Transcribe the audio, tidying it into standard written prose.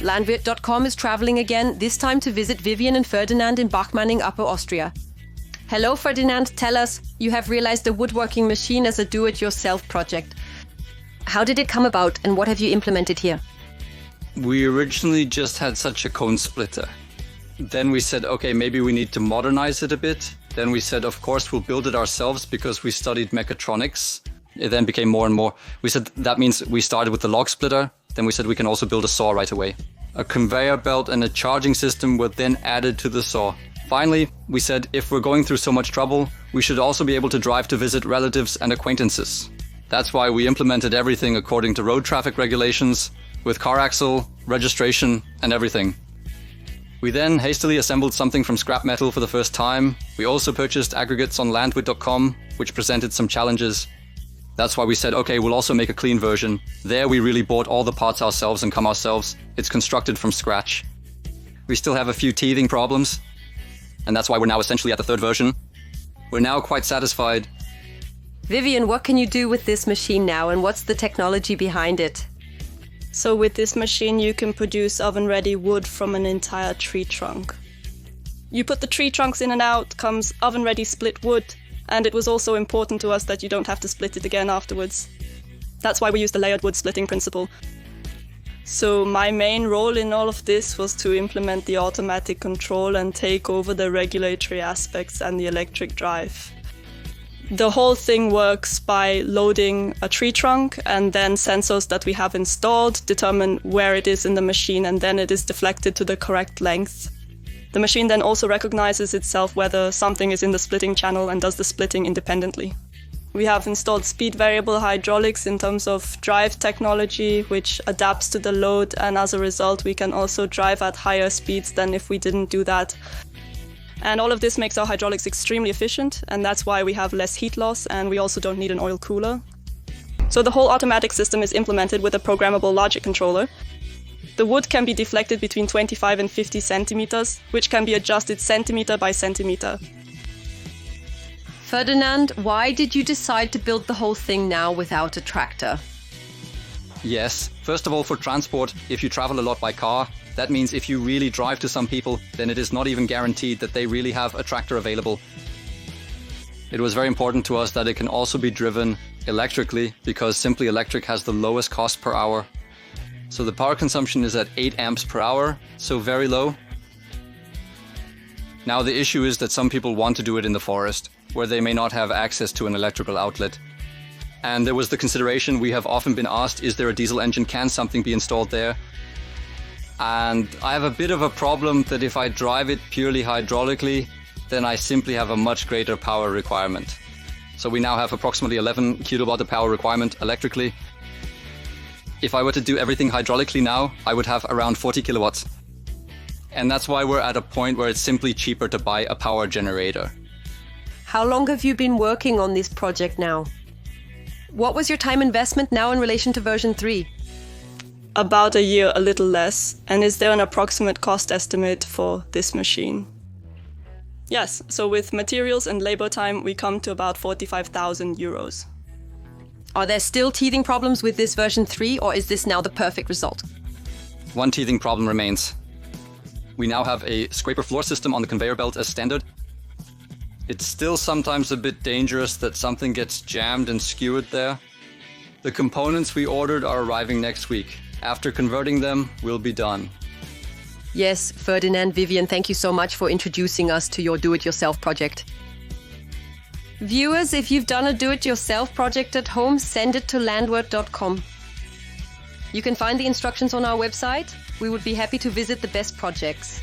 Landwirt.com is traveling again, this time to visit Vivian and Ferdinand in Bachmanning, Upper Austria. Hello Ferdinand, tell us, you have realized a woodworking machine as a do-it-yourself project. How did it come about and what have you implemented here? We originally just had such a cone splitter. Then we said, okay, maybe we need to modernize it a bit. Then we said, of course, we'll build it ourselves because we studied mechatronics. It then became more and more. We said that means we started with the log splitter. Then we said we can also build a saw right away. A conveyor belt and a charging system were then added to the saw. Finally, we said if we're going through so much trouble, we should also be able to drive to visit relatives and acquaintances. That's why we implemented everything according to road traffic regulations, with car axle, registration, and everything. We then hastily assembled something from scrap metal for the first time. We also purchased aggregates on Landwirt.com, which presented some challenges. That's why we said, okay, we'll also make a clean version. There we really bought all the parts ourselves and come ourselves. It's constructed from scratch. We still have a few teething problems, and that's why we're now essentially at the third version. We're now quite satisfied. Vivian, what can you do with this machine now and what's the technology behind it? So with this machine you can produce oven-ready wood from an entire tree trunk. You put the tree trunks in and out, comes oven-ready split wood, and it was also important to us that you don't have to split it again afterwards. That's why we use the layered wood splitting principle. So my main role in all of this was to implement the automatic control and take over the regulatory aspects and the electric drive. The whole thing works by loading a tree trunk and then sensors that we have installed determine where it is in the machine and then it is deflected to the correct length. The machine then also recognizes itself whether something is in the splitting channel and does the splitting independently. We have installed speed variable hydraulics in terms of drive technology, which adapts to the load, and as a result we can also drive at higher speeds than if we didn't do that. And all of this makes our hydraulics extremely efficient, and that's why we have less heat loss, and we also don't need an oil cooler. So the whole automatic system is implemented with a programmable logic controller. The wood can be deflected between 25 and 50 centimeters, which can be adjusted centimeter by centimeter. Ferdinand, why did you decide to build the whole thing now without a tractor? Yes, first of all for transport, if you travel a lot by car, that means if you really drive to some people, then it is not even guaranteed that they really have a tractor available. It was very important to us that it can also be driven electrically, because Simply Electric has the lowest cost per hour. So the power consumption is at 8 amps per hour, so very low. Now the issue is that some people want to do it in the forest, where they may not have access to an electrical outlet. And there was the consideration, we have often been asked, is there a diesel engine, can something be installed there? And I have a bit of a problem that if I drive it purely hydraulically, then I simply have a much greater power requirement. So we now have approximately 11 kilowatt of power requirement electrically. If I were to do everything hydraulically now, I would have around 40 kilowatts. And that's why we're at a point where it's simply cheaper to buy a power generator. How long have you been working on this project now? What was your time investment now in relation to version 3? About a year, a little less. And is there an approximate cost estimate for this machine? Yes, so with materials and labor time, we come to about 45,000 euros. Are there still teething problems with this version 3, or is this now the perfect result? One teething problem remains. We now have a scraper floor system on the conveyor belt as standard. It's still sometimes a bit dangerous that something gets jammed and skewered there. The components we ordered are arriving next week. After converting them, we'll be done. Yes, Ferdinand, Vivian, thank you so much for introducing us to your do-it-yourself project. Viewers, if you've done a do-it-yourself project at home, send it to Landwirt.com. You can find the instructions on our website. We would be happy to visit the best projects.